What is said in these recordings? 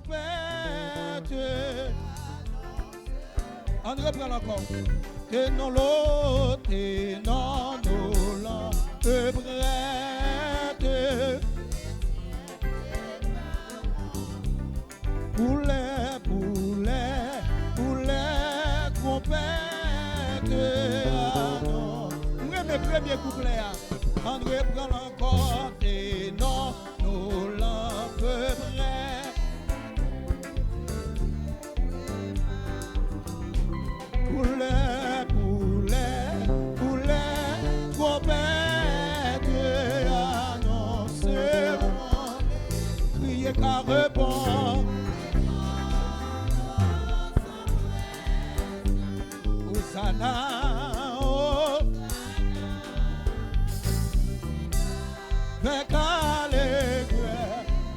trompette. On reprend encore. Que non l'autre et non nos lampes prêtes. Poulet, trompette. Ah non. Mes premiers couplets. On reprend encore. Et non nos lampes prêtes. Poulet, trompette, annoncez-moi, criez qu'à répondre. Hosanna, oh, fais qu'allégré,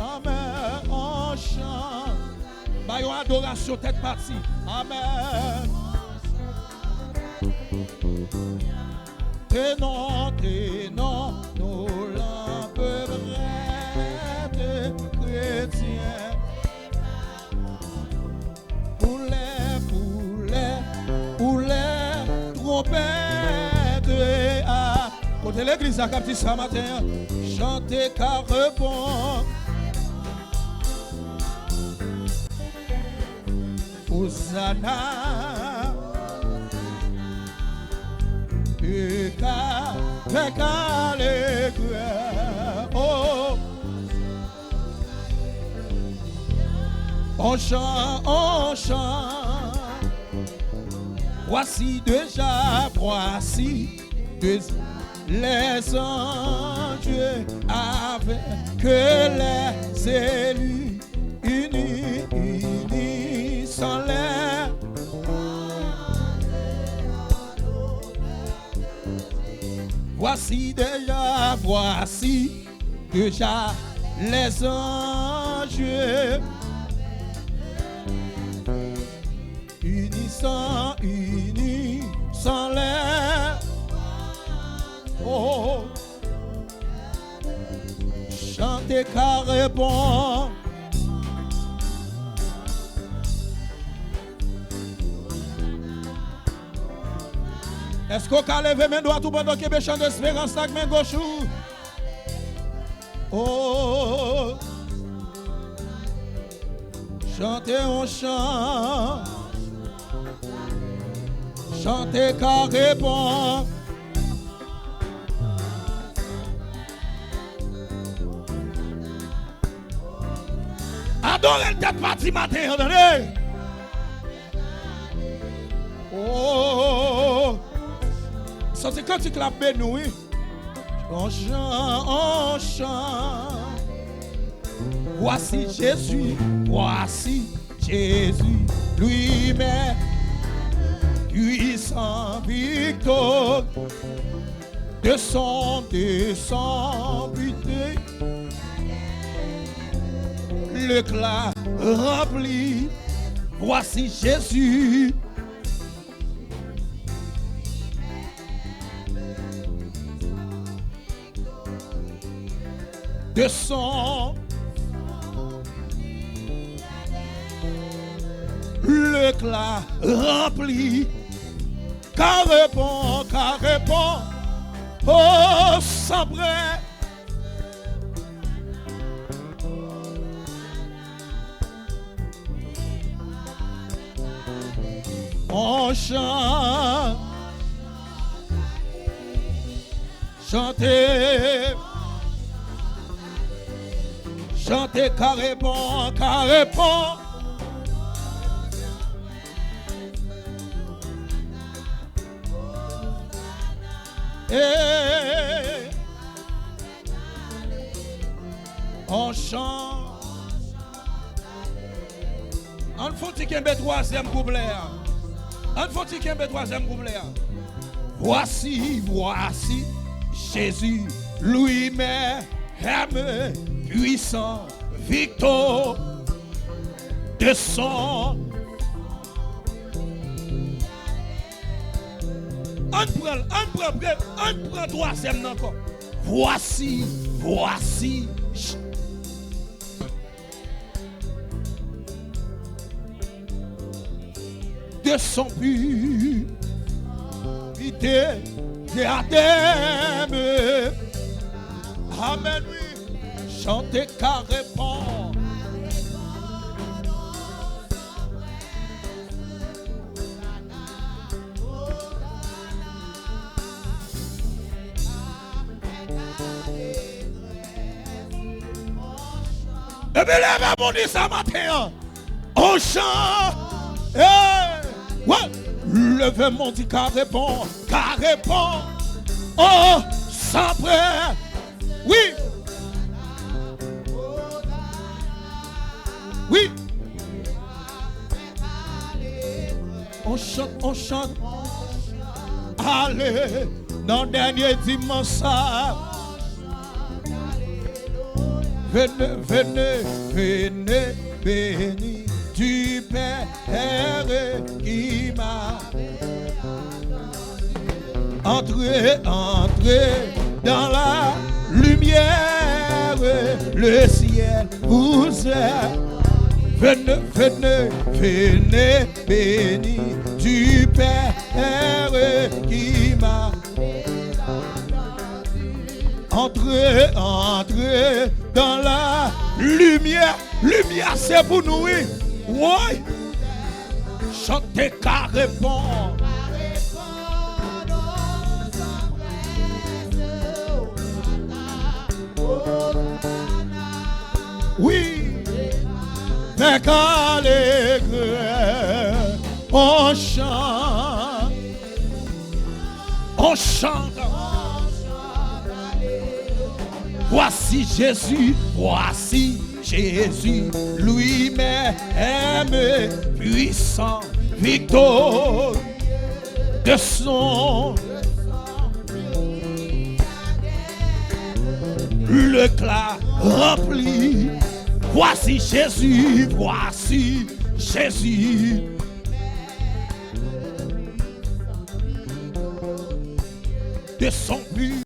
amen, on chante. Bah, yon adoration tête partie, amen. T'es non, nos lampes brèves, chrétiens. Poulet, trompette. Ah, côté l'église à Capti ce matin, chantez car répond. Hosanna. Fais qu'allégré, oh, on chante, voici les anges avec les élus unis sans l'air. Voici déjà les anges unis sans l'air. Oh, chantez car répond. Est-ce qu'on peut lever mes doigts tout pendant que je chante d'espérance avec mes gauches? Oh, chantez on chante, chantez car répond. Adorez le tête parti matin, attendez. Oh, ça c'est quand tu clapes nous, oui. On chante. Voici Jésus, lui-même, puissant, victoire, de son buté, l'éclat rempli. Voici Jésus. De son l'éclat rempli, car répond, oh, sans prêt. On chante, chantez. Chantez car répond. Et on chante. On faut-il qu'il y ait un troisième couplet. Voici Jésus lui-même, puissant, victoire, de son. On prend troisième encore. Voici. de son purité, diadème. Amen, oui. Chantez car répond. Et bien, là, on dit ça matin. On chante. Ouais. Levez mon dit car répond. Car répond. Oh, sans près. Oui. Oui. On chante, on chante. Allez, dans le dernier dimanche. Venez, venez, venez, béni du Père qui m'a. Entrez, entrez dans la lumière, le ciel vous est. Venez, venez, venez, béni du Père qui m'a. Entrez, entrez dans la lumière. Lumière, c'est pour nous, oui. Oui. Chantez car répond. Oui. Mais qu'allègre, on chante. On chante. Voici Jésus, voici Jésus, lui-même puissant, victoire de son. Le clas rempli. Voici Jésus, voici Jésus. De son but.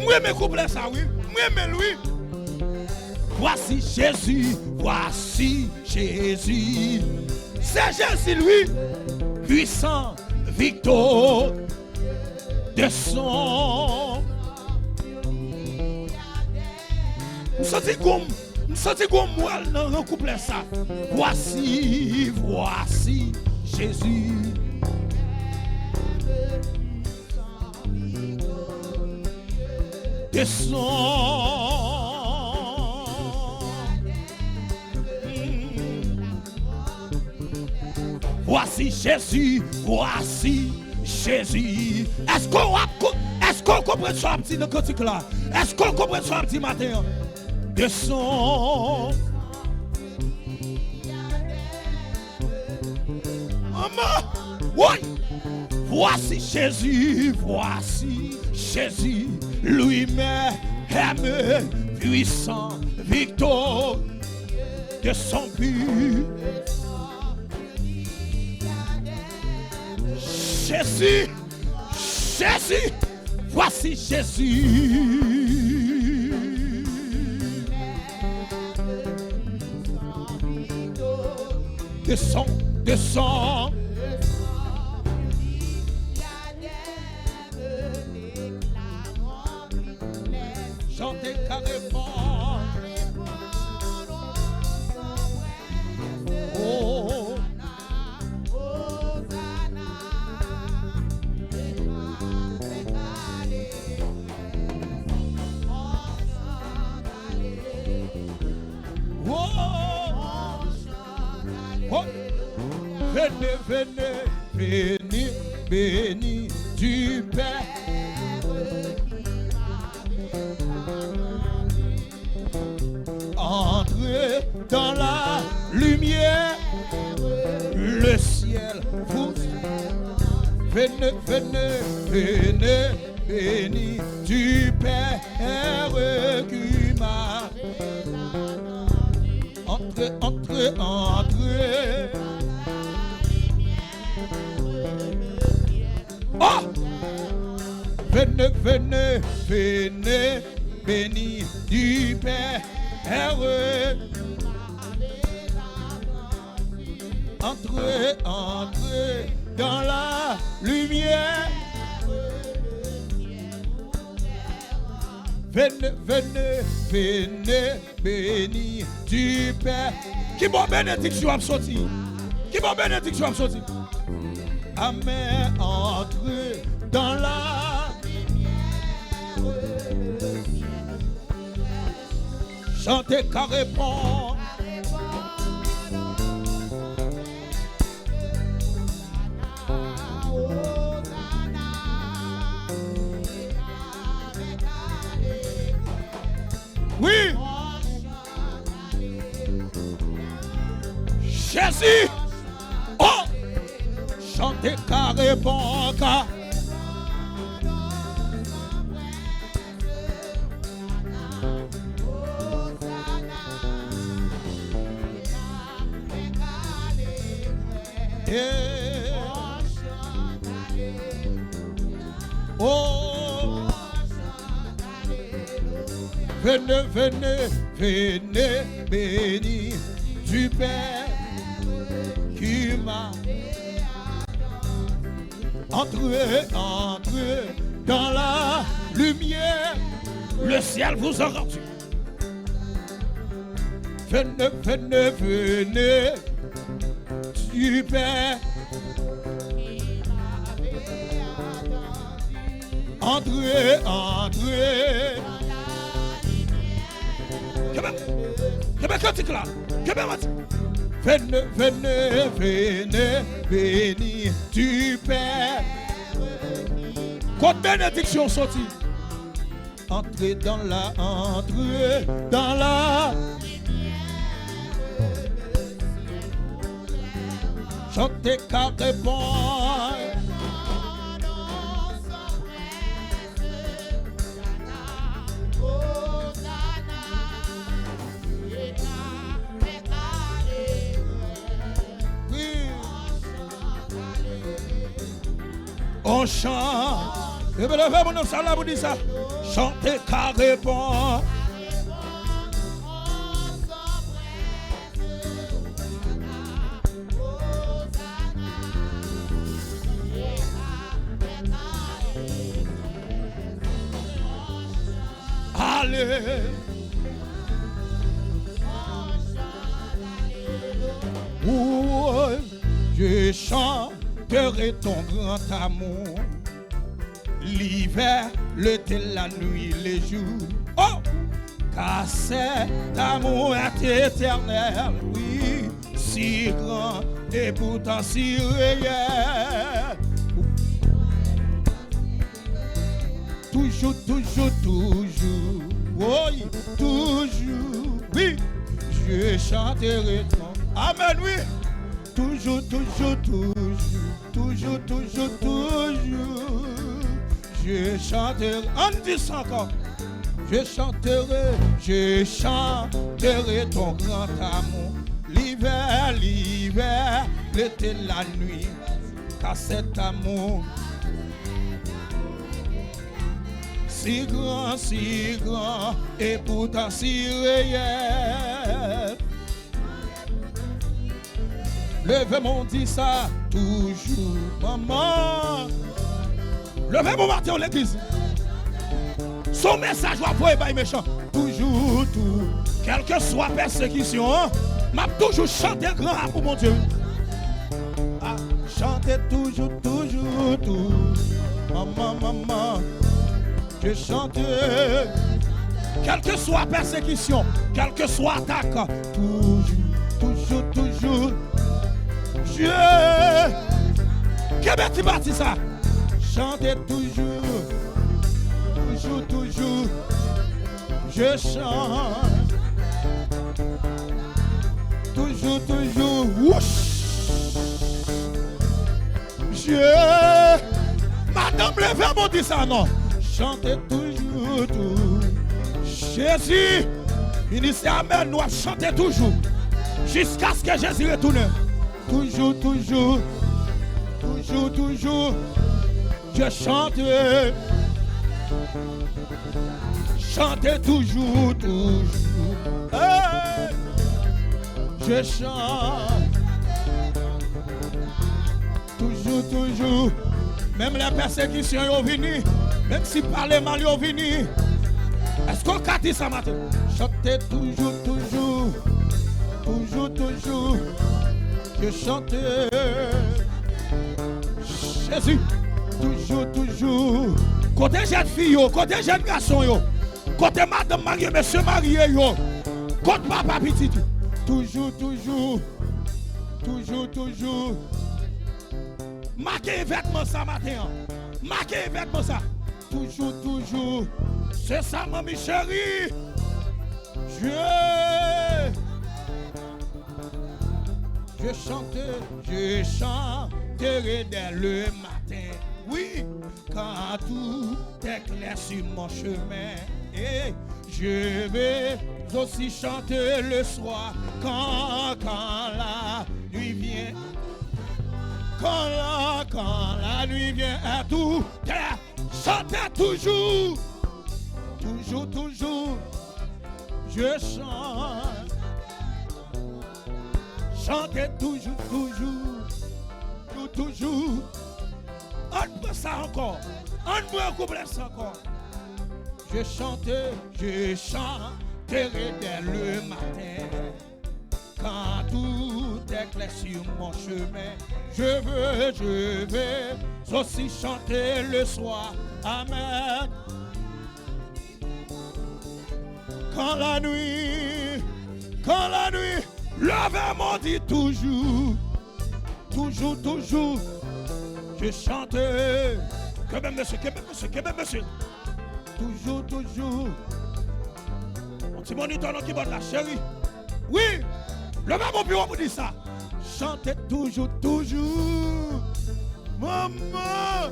Moi, me couple ça, oui. Moi, me lui. Voici Jésus, voici Jésus. C'est Jésus, lui. Puissant, victoire de son. Nous sentons comme moi dans le couple ça. Voici, voici Jésus. De son. Voici Jésus, voici Jésus. Est-ce qu'on comprend ça petit dans le cantique là? Est-ce qu'on comprend ça petit matin? De son. Maman, oui. Voici Jésus, voici Jésus, lui-même puissant, victoire de son but. Jésus, Jésus, voici Jésus. Descends, descends. Chantez carrément. Oh. Oh. Venez, venez, venez, béni du Père. Entrez dans la lumière, le ciel vous. Venez, venez, venez, béni du Père qui m'a. Entrez, entrez, entrez. Oh! Venez, venez, venez, béni du Père. Entrez, entrez dans la lumière. Venez, venez, venez, béni du Père. Qui bon bénédiction a sorti? Qui bon bénédiction a sorti? Amen, entrez dans la lumière. Chantez car répond. Oui. Jésus. Oh. Chantez carré bon car. Oh. Venez, venez, venez, béni du Père qui m'a. Entrez, entrez dans la lumière. Le ciel vous a rendu. Venez, venez, venez du Père. Entrez, entrez. Québec cantique là. Venez, venez, venez, béni du Père. Côte bénédiction sortie. Entrez dans la, entrez dans la. Chantez car répond. On chante. Et bien, le mon ça là vous dit ça. Chantez car répond. Allez. Oh, je chanterai ton grand amour. L'hiver, l'été, la nuit, les jours. Oh! Car cet amour est éternel, oui, si grand et pourtant si réel. Toujours, toujours, toujours, oui, toujours, oui, je chanterai ton. Amen, oui. Toujours, toujours, toujours, toujours, toujours, toujours. Je chanterai, on dit ça encore. Je chanterai ton grand amour. L'hiver, l'hiver, l'été, la nuit. Car cet amour si grand, et pourtant si réel. Levez mon dit ça toujours, maman. Levez mon matin à l'église. Son message va pour les méchants. Toujours, tout. Quelle que soit persécution, m'a toujours chanté grand pour mon Dieu. Ah, chantez toujours, toujours, tout. Maman, maman. Je chante. Quelle que soit persécution, quelle que soit attaque. Toujours, toujours, toujours. Dieu. Quel bâti bâti ça? Chantez toujours, toujours, toujours. Je chante. Toujours, toujours. Wouch. Dieu. Madame le verbe dit ça, non? Chantez toujours, toujours. Jésus, ministère Amen, nous chanter toujours. Jusqu'à ce que Jésus retourne. Toujours, toujours, toujours, toujours, je chante, chantez toujours, toujours, hey, je chante, toujours. Même les persécutions sont venues. Même si parler mal sont venues. Est-ce qu'on a dit ça matin? Chantez toujours, toujours. Toujours, toujours. Je chante. Jésus. Toujours, toujours. Côté jeune fille, côté jeune garçon, côté madame mariée, monsieur marié, côté papa petit. Toujours, toujours. Toujours, toujours. Marquez vêtements ça matin. Marquez vêtements ça. Toujours, toujours. C'est ça, mamie chérie. Je chanterai dès le matin. Oui, quand tout est clair sur mon chemin. Et je vais aussi chanter le soir quand la nuit vient. Quand la nuit vient à tout, chantez toujours. Toujours, toujours. Je chante. Chantez toujours, toujours. Toujours. On peut ça encore. On peut coupler ça encore. Je chanterai dès le matin. Quand tout est clair sur mon chemin, je vais aussi chanter le soir. Amen. Quand la nuit, le m'ont dit toujours, toujours, toujours. Je chante. Que même monsieur, que même monsieur, que même monsieur. Toujours, toujours. On dit mon étonnement qui botte la chérie. Oui, le même au bureau vous dit ça. Chantez toujours, toujours. Maman,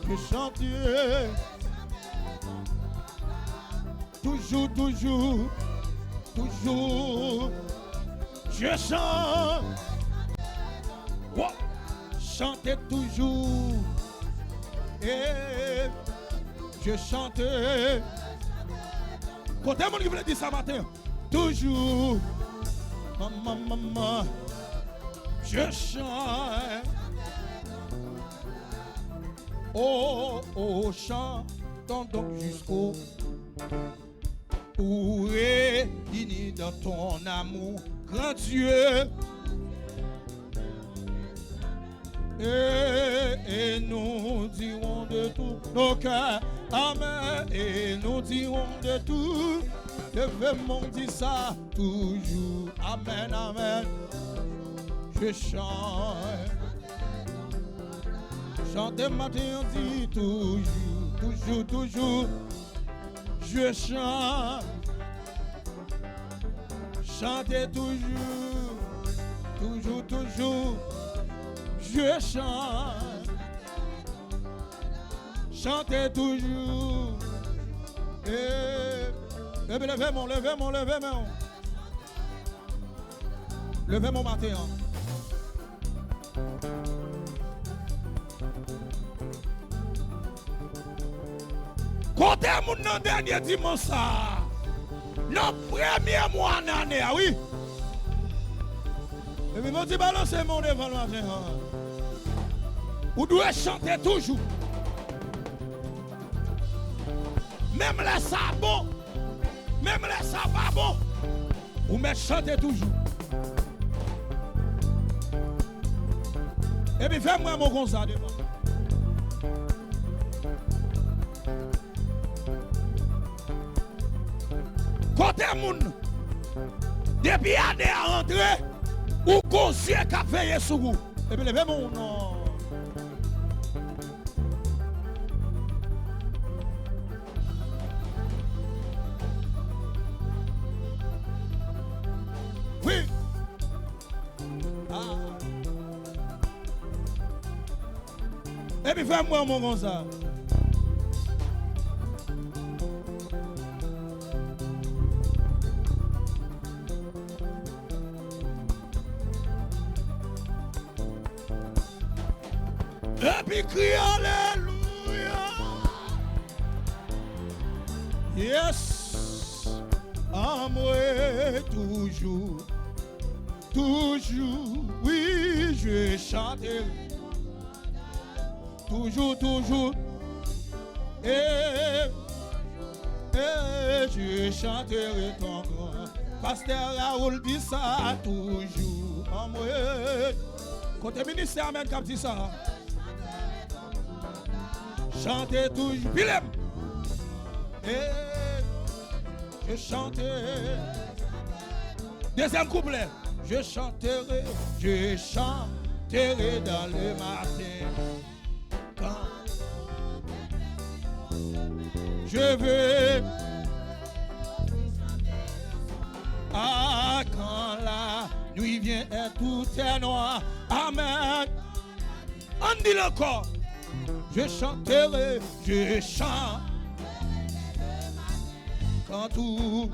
je chanterai. Toujours, toujours, toujours. Je chante. Wow. Chantez toujours. Et je chante. Quand est-ce que vous voulez dire ça matin? Toujours. Maman, maman. Je chante. Oh, oh, chantons donc jusqu'au pour réunir dans ton amour, grand Dieu. Et nous dirons de tout nos cœurs, amen. Et nous dirons de tout, levez-moi, dit ça toujours, amen, amen. Je chante, chante matin, on dit toujours, toujours, toujours. Je chante, chantez toujours, toujours, toujours. Je chante, chantez toujours. Levez-moi, levez-moi, levez-moi. Levez-moi matin. Côté mon dernier dimanche ça. Le premier mois d'année, oui. Et puis vous dites balancer mon devant le matin. Vous devez chanter toujours. Même les sabots, même les sabots, vous mettez chanter toujours. Et puis fais-moi mon concert devant. Côté moun, depuis l'année à rentrer, ou conseiller qui a veillé sur vous. Et puis levez mon nom. Oui. Ah. Et puis fais-moi mon concert. Et puis crie alléluia. Yes. Amour toujours. Toujours. Oui, je chanterai. toujours, toujours. Et je chanterai ton grand. Pasteur Raoul dit ça toujours. En moi. Côté ministère, amen, comme dit ça. Chantez toujours. Bilem. Et je chanterai. Deuxième couplet. Je chanterai dans le matin. Quand je veux. Ah, quand la nuit vient et tout est noir. Amen. On dit encore. Je chanterai, je chante. Quand tout.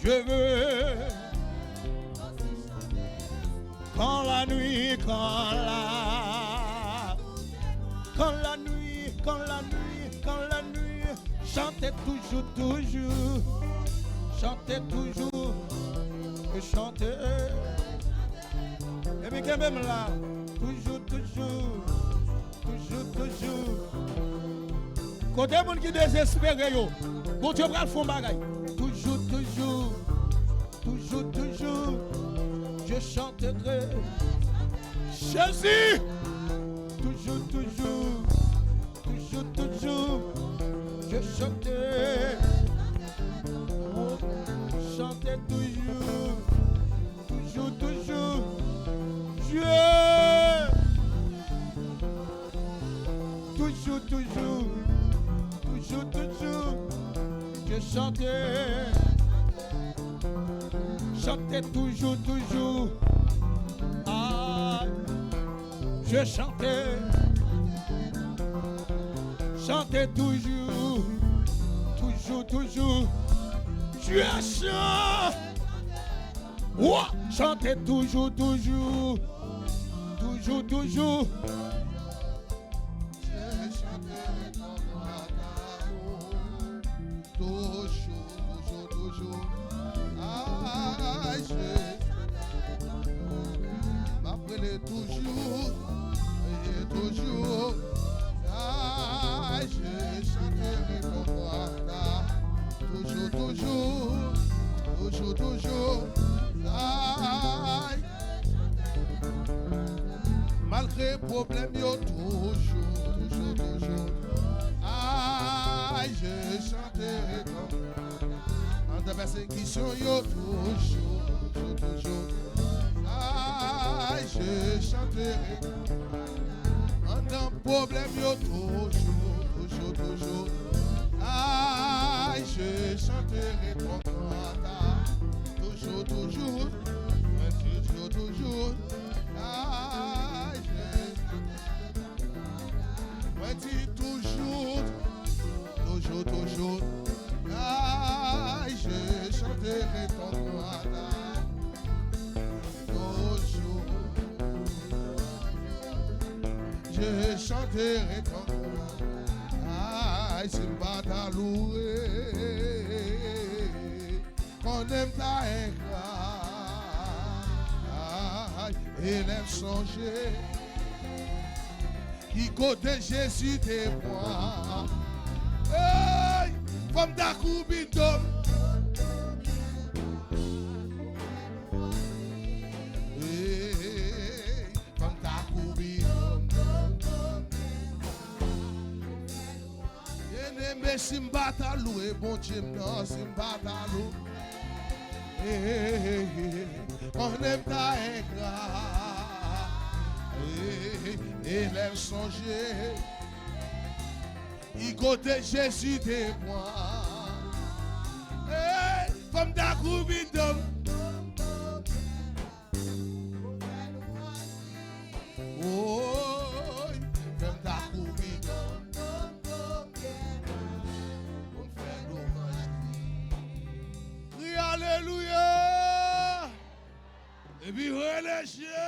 Je veux. Quand la nuit, quand la nuit, chantez toujours, toujours, chantez toujours, chantez. Et puis quand même là, toujours, toujours, toujours. Quand des gens qui désespèrent, bon Dieu va le faire bagaille. Toujours, toujours, toujours, toujours, je chanterai. Jésus, toujours, toujours, toujours, toujours, je chanterai. Chantez toujours, toujours, toujours, Dieu. Toujours, toujours, toujours, toujours, je chantais. Chantez toujours, toujours. Ah, je chantais. Chantez toujours, toujours, toujours. Dieu chante. Ouais. Chantez toujours, toujours. Toujours, toujours. Malgré problème, yo toujours, toujours, toujours. Aïe, je chanterai comme. En de persécution, yo toujours, toujours, toujours. Aïe, je chanterai. En de problème, yo toujours, toujours, toujours. Aïe, je chanterai ton grand. Toujours, toujours. Toujours, toujours. Aïe, je dis toujours, toujours, toujours. Aïe, je chanterai ton droit. Toujours, je chanterai ton droit. Aïe, c'est pas ta louer. Qu'on aime ta éclat. Et l'aime changer. Qui côté Jésus de moi. Hey, comme ta coubidom. Hey, comme ta coubidom. Bien-aimé, Simbata loué, bon Dieu, non, Simbata loué. Hey, on aime ta éclat. Et l'aime songer. Il côté Jésus de moi. Hey, comme ta coubidom. Oh, comme ta coubidom. On fait l'hommage. Oui, alléluia. Et puis relâchez.